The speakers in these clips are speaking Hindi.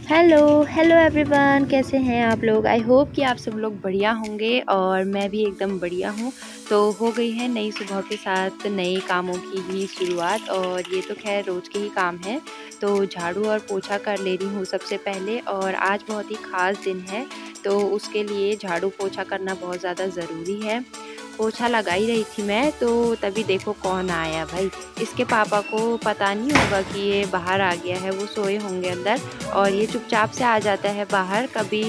हेलो हेलो एवरीवन, कैसे हैं आप लोग। आई होप कि आप सब लोग बढ़िया होंगे और मैं भी एकदम बढ़िया हूँ। तो हो गई है नई सुबह के साथ नए कामों की भी शुरुआत, और ये तो खैर रोज़ के ही काम है। तो झाड़ू और पोछा कर ले रही हूँ सबसे पहले, और आज बहुत ही ख़ास दिन है तो उसके लिए झाड़ू पोछा करना बहुत ज़्यादा ज़रूरी है। पोछा लगा ही रही थी मैं, तो तभी देखो कौन आया भाई। इसके पापा को पता नहीं होगा कि ये बाहर आ गया है, वो सोए होंगे अंदर, और ये चुपचाप से आ जाता है बाहर। कभी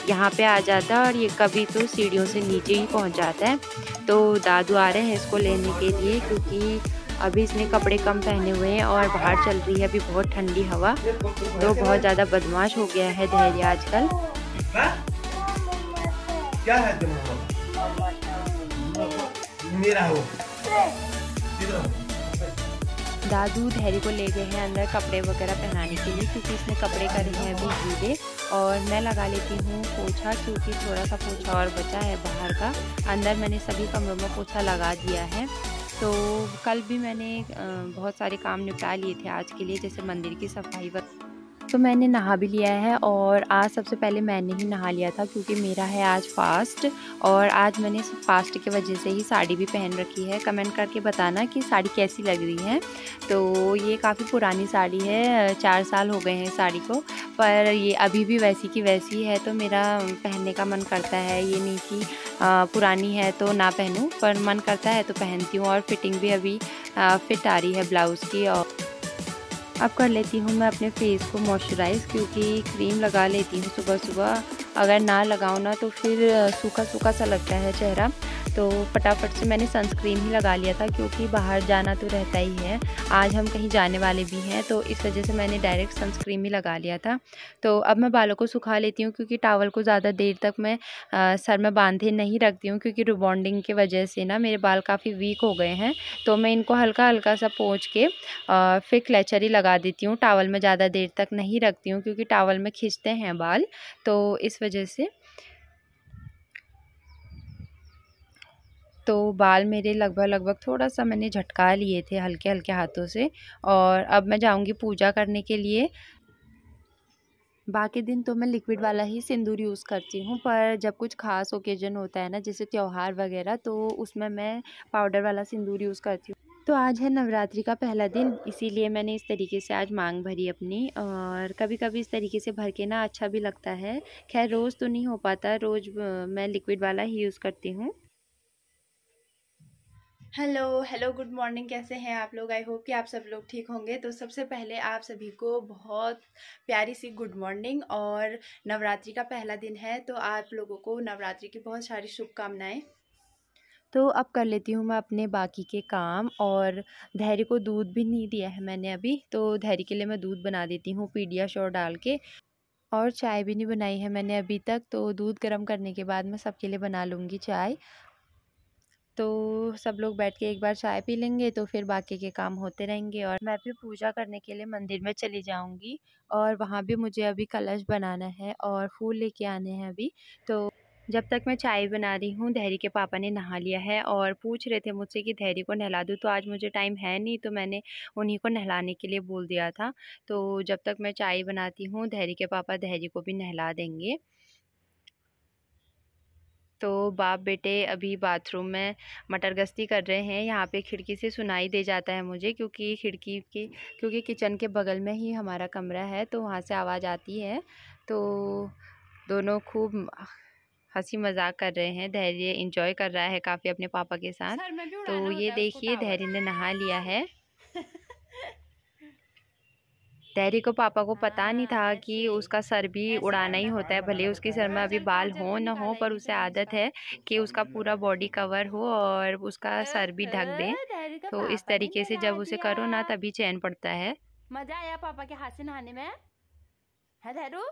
यहाँ पे आ जाता है और ये कभी तो सीढ़ियों से नीचे ही पहुँच जाता है। तो दादू आ रहे हैं इसको लेने के लिए, क्योंकि अभी इसने कपड़े कम पहने हुए हैं और बाहर चल रही है अभी बहुत ठंडी हवा। तो बहुत ज़्यादा बदमाश हो गया है धैर्य आजकल। क्या है मेरा हो दादू धैर्य को ले गए हैं अंदर कपड़े वगैरह पहनाने के लिए, क्योंकि इसने कपड़े करे हैं अभी गीले। और मैं लगा लेती हूँ पोछा, क्योंकि थोड़ा सा पोछा और बचा है बाहर का। अंदर मैंने सभी कमरों में पोछा लगा दिया है। तो कल भी मैंने बहुत सारे काम निपटा लिए थे आज के लिए, जैसे मंदिर की सफाई तो मैंने नहा भी लिया है। और आज सबसे पहले मैंने ही नहा लिया था, क्योंकि मेरा है आज फास्ट। और आज मैंने फास्ट की वजह से ही साड़ी भी पहन रखी है। कमेंट करके बताना कि साड़ी कैसी लग रही है। तो ये काफ़ी पुरानी साड़ी है, 4 साल हो गए हैं साड़ी को, पर ये अभी भी वैसी की वैसी है। तो मेरा पहनने का मन करता है, ये नहीं कि पुरानी है तो ना पहनूं, पर मन करता है तो पहनती हूँ। और फिटिंग भी अभी फिट आ रही है ब्लाउज़ की। और अब कर लेती हूँ मैं अपने फेस को मॉइस्चराइज़, क्योंकि क्रीम लगा लेती हूँ सुबह सुबह। अगर ना लगाऊँ ना तो फिर सूखा सूखा सा लगता है चेहरा। तो फटाफट से मैंने सनस्क्रीन ही लगा लिया था, क्योंकि बाहर जाना तो रहता ही है। आज हम कहीं जाने वाले भी हैं, तो इस वजह से मैंने डायरेक्ट सनस्क्रीन ही लगा लिया था। तो अब मैं बालों को सुखा लेती हूँ, क्योंकि टॉवल को ज़्यादा देर तक मैं सर में बांधे नहीं रखती हूँ, क्योंकि रिबॉन्डिंग की वजह से ना मेरे बाल काफ़ी वीक हो गए हैं। तो मैं इनको हल्का हल्का सा पोंछ के फिर क्लेचर ही लगा देती हूँ। टॉवल में ज़्यादा देर तक नहीं रखती हूँ, क्योंकि टॉवल में खींचते हैं बाल, तो इस वजह से। तो बाल मेरे लगभग थोड़ा सा मैंने झटका लिए थे हल्के हल्के हाथों से। और अब मैं जाऊँगी पूजा करने के लिए। बाकी दिन तो मैं लिक्विड वाला ही सिंदूर यूज़ करती हूँ, पर जब कुछ ख़ास ओकेजन होता है ना, जैसे त्योहार वगैरह, तो उसमें मैं पाउडर वाला सिंदूर यूज़ करती हूँ। तो आज है नवरात्रि का पहला दिन, इसीलिए मैंने इस तरीके से आज मांग भरी अपनी। और कभी कभी इस तरीके से भर के ना अच्छा भी लगता है। खैर रोज़ तो नहीं हो पाता, रोज़ मैं लिक्विड वाला ही यूज़ करती हूँ। Hello hello, good morning. कैसे हैं आप लोग। आई होप कि आप सब लोग ठीक होंगे। तो सबसे पहले आप सभी को बहुत प्यारी सी गुड मॉर्निंग। और नवरात्रि का पहला दिन है, तो आप लोगों को नवरात्रि की बहुत सारी शुभकामनाएं। तो अब कर लेती हूँ मैं अपने बाकी के काम। और धैर्य को दूध भी नहीं दिया है मैंने अभी, तो धैर्य के लिए मैं दूध बना देती हूँ पीडियाश्योर डाल के। और चाय भी नहीं बनाई है मैंने अभी तक, तो दूध गर्म करने के बाद मैं सबके लिए बना लूँगी चाय। तो सब लोग बैठ के एक बार चाय पी लेंगे, तो फिर बाकी के काम होते रहेंगे। और मैं भी पूजा करने के लिए मंदिर में चली जाऊंगी, और वहाँ भी मुझे अभी कलश बनाना है और फूल लेके आने हैं अभी। तो जब तक मैं चाय बना रही हूँ, धैर्य के पापा ने नहा लिया है और पूछ रहे थे मुझसे कि धैर्य को नहला दूँ। तो आज मुझे टाइम है नहीं, तो मैंने उन्हीं को नहलाने के लिए बोल दिया था। तो जब तक मैं चाय बनाती हूँ, धैर्य के पापा धैर्य को भी नहला देंगे। तो बाप बेटे अभी बाथरूम में मटर गश्ती कर रहे हैं। यहाँ पे खिड़की से सुनाई दे जाता है मुझे, क्योंकि किचन के बगल में ही हमारा कमरा है, तो वहाँ से आवाज़ आती है। तो दोनों खूब हंसी मजाक कर रहे हैं। धैर्य इंजॉय कर रहा है काफ़ी अपने पापा के साथ। तो ये देखिए धैर्य ने नहा लिया है। धैर्य को पापा को पता नहीं था कि उसका सर भी उड़ाना ही होता है, भले उसके सर में अभी बाल हो न हो, पर उसे आदत है कि उसका पूरा बॉडी कवर हो और उसका सर भी ढक दे। तो इस तरीके से जब उसे करो ना, तभी चैन पड़ता है। मजा आया पापा के हाथ से नहाने में है धैरू?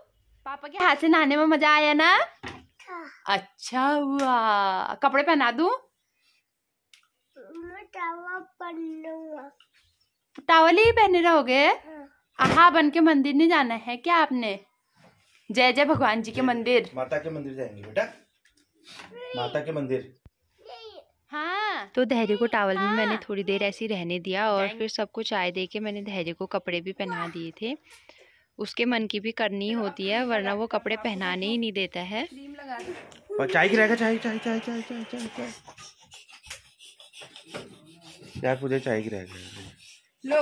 पापा के हाथ से नहाने में मजा आया ना? अच्छा हुआ। कपड़े पहना दूं? टावल ही पहने रहोगे? हाँ, बन के मंदिर नहीं जाना है क्या आपने? जय जय भगवान जी के मंदिर। माता के मंदिर जाएंगे बेटा, माता के मंदिर। हाँ तो धैर्य को टावल में मैंने हाँ। थोड़ी देर ऐसे ही रहने दिया, और फिर सबको चाय दे के मैंने धैर्य को कपड़े भी पहना दिए थे। उसके मन की भी करनी होती है, वरना वो कपड़े पहनाने ही नहीं देता है। चाय गिराएगा, चाय चाय चाय चाय चाय चाय चाय यार, मुझे चाय गिराएगा। लो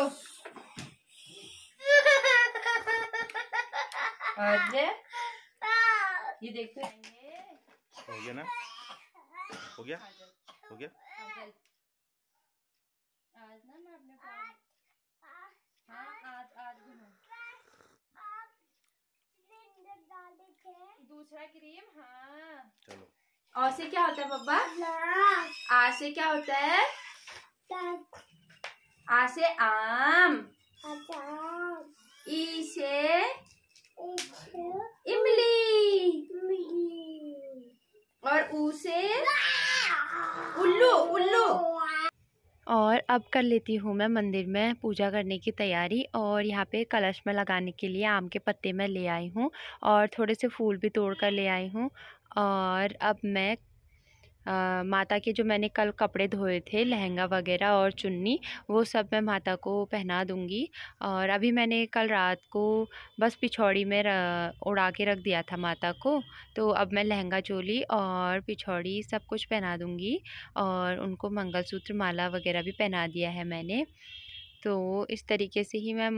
ये देखते हो गया ना, हो गया, हो गया। आज ना मैं अपने आज दूसरा क्रीम। हाँ चलो। और से क्या होता है बब्बा? आ से क्या होता है? आ से आम, ई से इमली, और ऊ से उल्लू। उल्लू। और अब कर लेती हूँ मैं मंदिर में पूजा करने की तैयारी। और यहाँ पे कलश में लगाने के लिए आम के पत्ते मैं ले आई हूँ और थोड़े से फूल भी तोड़ कर ले आई हूँ। और अब मैं माता के जो मैंने कल कपड़े धोए थे, लहंगा वगैरह और चुन्नी, वो सब मैं माता को पहना दूँगी। और अभी मैंने कल रात को बस पिछौड़ी में उड़ा के रख दिया था माता को, तो अब मैं लहंगा चोली और पिछौड़ी सब कुछ पहना दूँगी। और उनको मंगलसूत्र माला वगैरह भी पहना दिया है मैंने। तो इस तरीके से ही मैं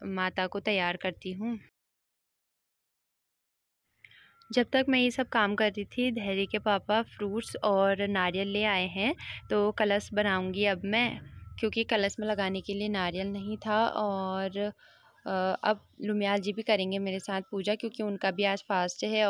माता को तैयार करती हूँ। जब तक मैं ये सब काम कर रही थी, धैर्य के पापा फ्रूट्स और नारियल ले आए हैं, तो कलश बनाऊंगी अब मैं, क्योंकि कलश में लगाने के लिए नारियल नहीं था। और अब लुमियाल जी भी करेंगे मेरे साथ पूजा, क्योंकि उनका भी आज फास्ट है।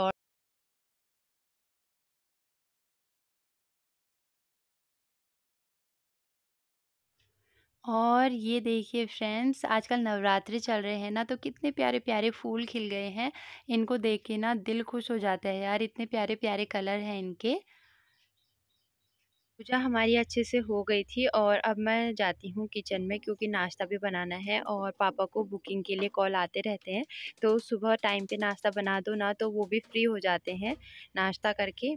और ये देखिए फ्रेंड्स, आजकल नवरात्रि चल रहे हैं ना, तो कितने प्यारे प्यारे फूल खिल गए हैं। इनको देख के ना दिल खुश हो जाता है यार, इतने प्यारे प्यारे कलर हैं इनके। पूजा हमारी अच्छे से हो गई थी और अब मैं जाती हूँ किचन में, क्योंकि नाश्ता भी बनाना है। और पापा को बुकिंग के लिए कॉल आते रहते हैं, तो सुबह टाइम पे नाश्ता बना दो ना, तो वो भी फ्री हो जाते हैं नाश्ता करके।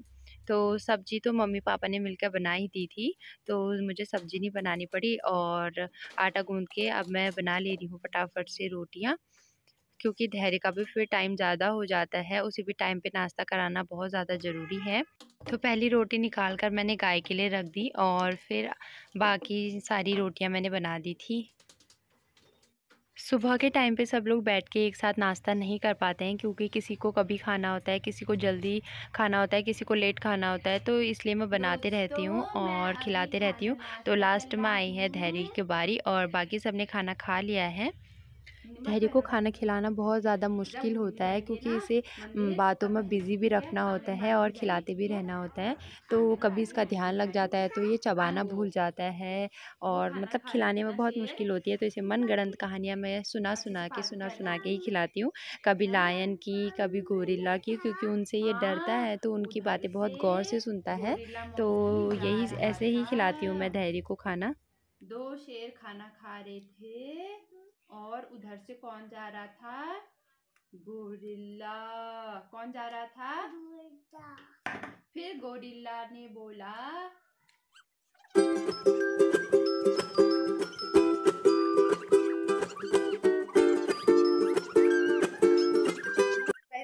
तो सब्जी तो मम्मी पापा ने मिलकर बना ही दी थी, तो मुझे सब्जी नहीं बनानी पड़ी। और आटा गूंद के अब मैं बना ले रही हूँ फटाफट से रोटियाँ, क्योंकि धैर्य का भी फिर टाइम ज़्यादा हो जाता है, उसे भी टाइम पे नाश्ता कराना बहुत ज़्यादा ज़रूरी है। तो पहली रोटी निकाल कर मैंने गाय के लिए रख दी और फिर बाकी सारी रोटियां मैंने बना दी थी। सुबह के टाइम पे सब लोग बैठ के एक साथ नाश्ता नहीं कर पाते हैं, क्योंकि किसी को कभी खाना होता है, किसी को जल्दी खाना होता है, किसी को लेट खाना होता है। तो इसलिए मैं बनाते रहती हूँ और खिलाते रहती हूँ। तो लास्ट में आई है धैर्य की बारी और बाकी सब ने खाना खा लिया है। धैर्य को खाना खिलाना बहुत ज़्यादा मुश्किल होता है, क्योंकि इसे बातों में बिज़ी भी रखना होता है और खिलाते भी रहना होता है। तो कभी इसका ध्यान लग जाता है तो ये चबाना भूल जाता है, और मतलब खिलाने में बहुत मुश्किल होती है। तो इसे मनगढ़ंत कहानियाँ मैं सुना सुना के ही खिलाती हूँ। कभी लायन की, कभी गोरिल्ला की, क्योंकि उनसे ये डरता है, तो उनकी बातें बहुत गौर से सुनता है। तो यही ऐसे ही खिलाती हूँ मैं धैर्य को खाना। 2 शेर खाना खा रहे थे और उधर से कौन जा रहा था? गोरिल्ला। कौन जा रहा था? फिर गोरिल्ला ने बोला,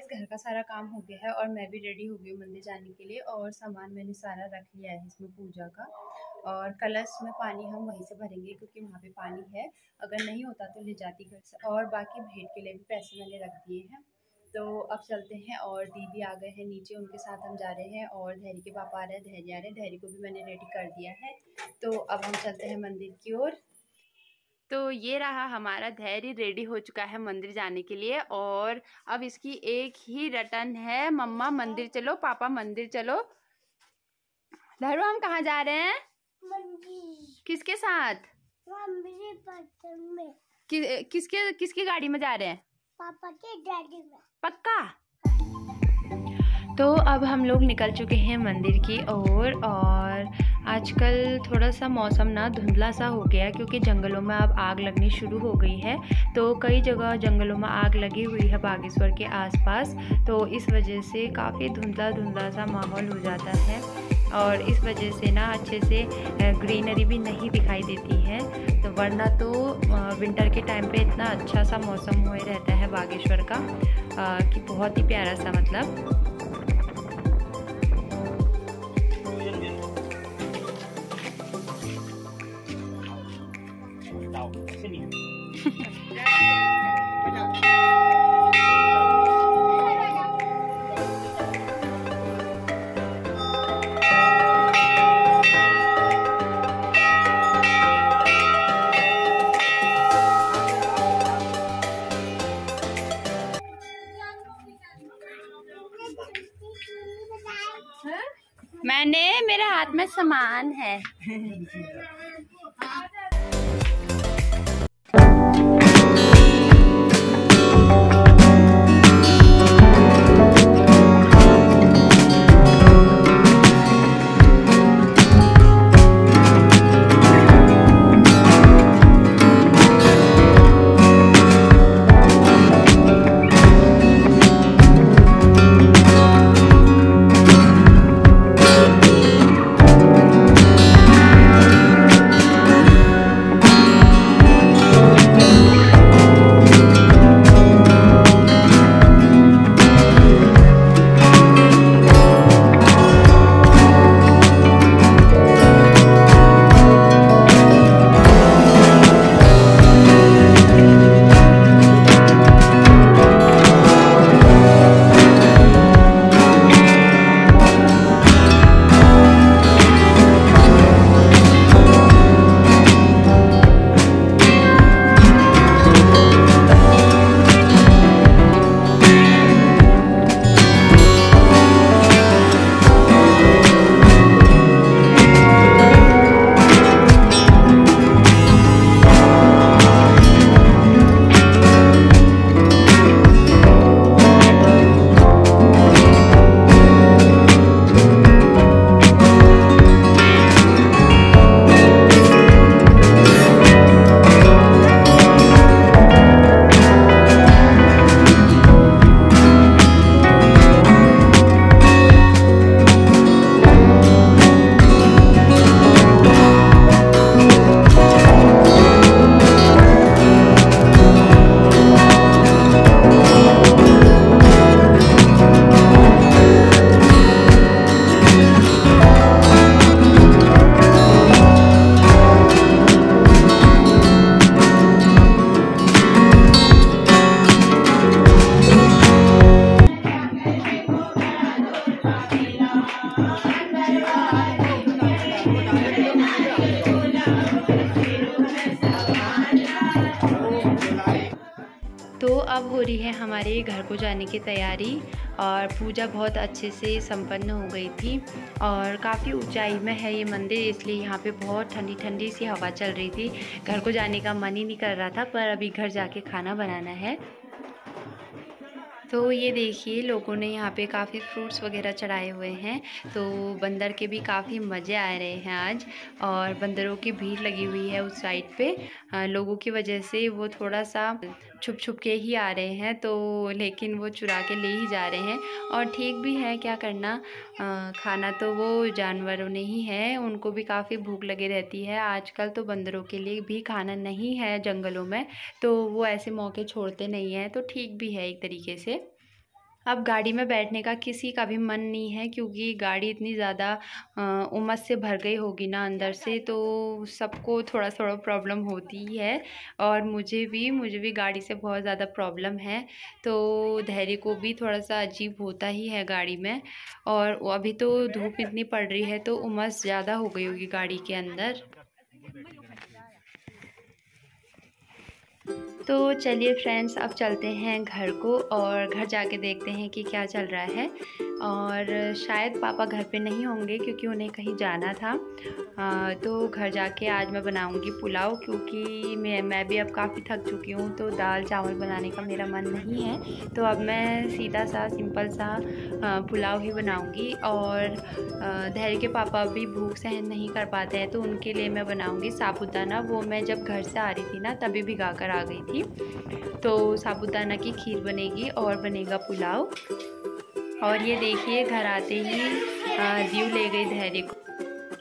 घर का सारा काम हो गया है और मैं भी रेडी हो गई हूँ मंदिर जाने के लिए। और सामान मैंने सारा रख लिया है इसमें पूजा का। और कलश में पानी हम वहीं से भरेंगे, क्योंकि वहाँ पे पानी है, अगर नहीं होता तो ले जाती घर से। और बाकी भेंट के लिए भी पैसे मैंने रख दिए हैं। तो अब चलते हैं। और दीदी आ गए हैं नीचे, उनके साथ हम जा रहे हैं। और धैर्य के पापा आ रहे हैं, धैर्य आ रहे हैं। धैर्य को भी मैंने रेडी कर दिया है। तो अब हम चलते हैं मंदिर की ओर। तो ये रहा हमारा धैर्य, रेडी हो चुका है मंदिर जाने के लिए। और अब इसकी एक ही रटन है, मम्मा मंदिर चलो, पापा मंदिर चलो। धैर्य हम कहाँ जा रहे हैं? मंदिर। किसके साथ? में। किसकी गाड़ी में जा रहे हैं? पापा के गाड़ी में। पक्का? तो अब हम लोग निकल चुके हैं मंदिर की ओर। और आजकल थोड़ा सा मौसम ना धुंधला सा हो गया, क्योंकि जंगलों में अब आग लगनी शुरू हो गई है। तो कई जगह जंगलों में आग लगी हुई है बागेश्वर के आसपास, तो इस वजह से काफ़ी धुंधला सा माहौल हो जाता है। और इस वजह से ना अच्छे से ग्रीनरी भी नहीं दिखाई देती है। तो वरना तो विंटर के टाइम पे इतना अच्छा सा मौसम हुए रहता है बागेश्वर का कि बहुत ही प्यारा सा मतलब। मेरे हाथ में सामान है। तो अब हो रही है हमारे घर को जाने की तैयारी और पूजा बहुत अच्छे से संपन्न हो गई थी और काफ़ी ऊंचाई में है ये मंदिर, इसलिए यहाँ पे बहुत ठंडी ठंडी सी हवा चल रही थी। घर को जाने का मन ही नहीं कर रहा था, पर अभी घर जाके खाना बनाना है। तो ये देखिए लोगों ने यहाँ पे काफ़ी फ्रूट्स वगैरह चढ़ाए हुए हैं, तो बंदर के भी काफ़ी मज़े आ रहे हैं आज। और बंदरों की भीड़ लगी हुई है उस साइड पे, लोगों की वजह से वो थोड़ा सा छुप छुप के ही आ रहे हैं, तो लेकिन वो चुरा के ले ही जा रहे हैं। और ठीक भी है, क्या करना, खाना तो वो जानवरों ने ही है, उनको भी काफ़ी भूख लगी रहती है। आजकल तो बंदरों के लिए भी खाना नहीं है जंगलों में, तो वो ऐसे मौके छोड़ते नहीं हैं, तो ठीक भी है एक तरीके से। अब गाड़ी में बैठने का किसी का भी मन नहीं है, क्योंकि गाड़ी इतनी ज़्यादा उमस से भर गई होगी ना अंदर से, तो सबको थोड़ा थोड़ा प्रॉब्लम होती ही है। और मुझे भी गाड़ी से बहुत ज़्यादा प्रॉब्लम है, तो धैर्य को भी थोड़ा सा अजीब होता ही है गाड़ी में। और अभी तो धूप इतनी पड़ रही है, तो उमस ज़्यादा हो गई होगी गाड़ी के अंदर। तो चलिए फ्रेंड्स, अब चलते हैं घर को और घर जाके देखते हैं कि क्या चल रहा है। और शायद पापा घर पे नहीं होंगे, क्योंकि उन्हें कहीं जाना था। तो घर जाके आज मैं बनाऊंगी पुलाव, क्योंकि मैं भी अब काफ़ी थक चुकी हूँ, तो दाल चावल बनाने का मेरा मन नहीं है। तो अब मैं सीधा सा सिंपल सा पुलाव ही बनाऊंगी। और धैर्य के पापा भी भूख सहन नहीं कर पाते हैं, तो उनके लिए मैं बनाऊंगी साबूदाना। वो मैं जब घर से आ रही थी ना, तभी भिगा कर आ गई थी। तो साबूदाना की खीर बनेगी और बनेगा पुलाव। और ये देखिए घर आते ही दीव ले गई धैर्य को।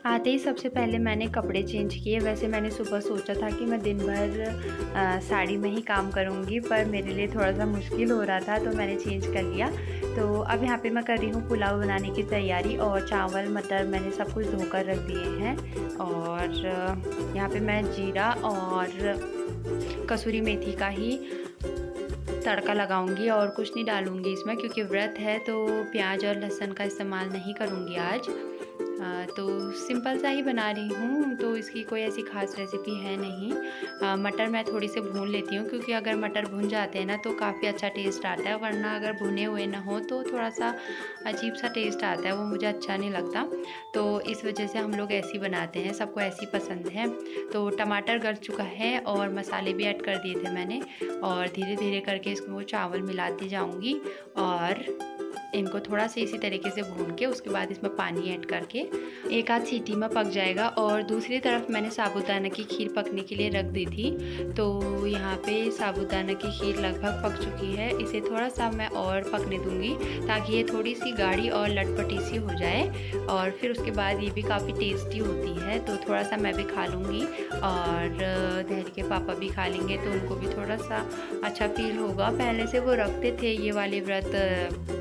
आते ही सबसे पहले मैंने कपड़े चेंज किए। वैसे मैंने सुबह सोचा था कि मैं दिन भर साड़ी में ही काम करूँगी, पर मेरे लिए थोड़ा सा मुश्किल हो रहा था तो मैंने चेंज कर लिया। तो अब यहाँ पे मैं कर रही हूँ पुलाव बनाने की तैयारी, और चावल मटर मैंने सब कुछ धोकर रख दिए हैं। और यहाँ पे मैं जीरा और कसूरी मेथी का ही तड़का लगाऊंगी और कुछ नहीं डालूंगी इसमें, क्योंकि व्रत है तो प्याज और लहसुन का इस्तेमाल नहीं करूंगी आज। तो सिंपल सा ही बना रही हूँ, तो इसकी कोई ऐसी खास रेसिपी है नहीं। मटर मैं थोड़ी से भून लेती हूँ, क्योंकि अगर मटर भून जाते हैं ना तो काफ़ी अच्छा टेस्ट आता है, वरना अगर भुने हुए ना हो तो थोड़ा सा अजीब सा टेस्ट आता है, वो मुझे अच्छा नहीं लगता। तो इस वजह से हम लोग ऐसे ही बनाते हैं, सबको ऐसी पसंद है। तो टमाटर गल चुका है और मसाले भी ऐड कर दिए थे मैंने, और धीरे धीरे करके इसमें वो चावल मिलाती जाऊँगी और इनको थोड़ा सा इसी तरीके से भून के उसके बाद इसमें पानी ऐड करके एक आध सीटी में पक जाएगा। और दूसरी तरफ मैंने साबूदाना की खीर पकने के लिए रख दी थी। तो यहाँ पे साबूदाना की खीर लगभग पक चुकी है, इसे थोड़ा सा मैं और पकने दूँगी ताकि ये थोड़ी सी गाढ़ी और लटपटी सी हो जाए, और फिर उसके बाद ये भी काफ़ी टेस्टी होती है। तो थोड़ा सा मैं भी खा लूँगी और धैर्य के पापा भी खा लेंगे, तो उनको भी थोड़ा सा अच्छा फील होगा। पहले से वो रखते थे ये वाले व्रत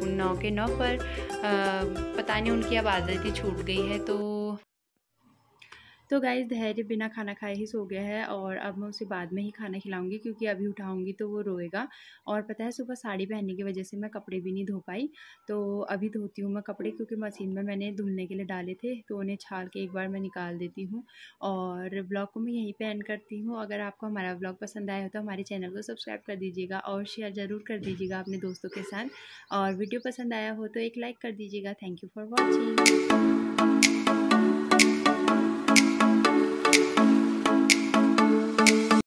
9 के 9, पर पता नहीं उनकी अब आदत ही छूट गई है। तो गाइस धैर्य बिना खाना खाए ही सो गया है, और अब मैं उसे बाद में ही खाना खिलाऊंगी, क्योंकि अभी उठाऊंगी तो वो रोएगा। और पता है सुबह साड़ी पहनने की वजह से मैं कपड़े भी नहीं धो पाई, तो अभी धोती हूँ मैं कपड़े, क्योंकि मशीन में मैंने धुलने के लिए डाले थे, तो उन्हें छाल के एक बार मैं निकाल देती हूँ। और ब्लॉग को मैं यहीं पर एंड करती हूँ। अगर आपको हमारा ब्लॉग पसंद आया हो तो हमारे चैनल को सब्सक्राइब कर दीजिएगा और शेयर ज़रूर कर दीजिएगा अपने दोस्तों के साथ, और वीडियो पसंद आया हो तो एक लाइक कर दीजिएगा। Thank you for watching.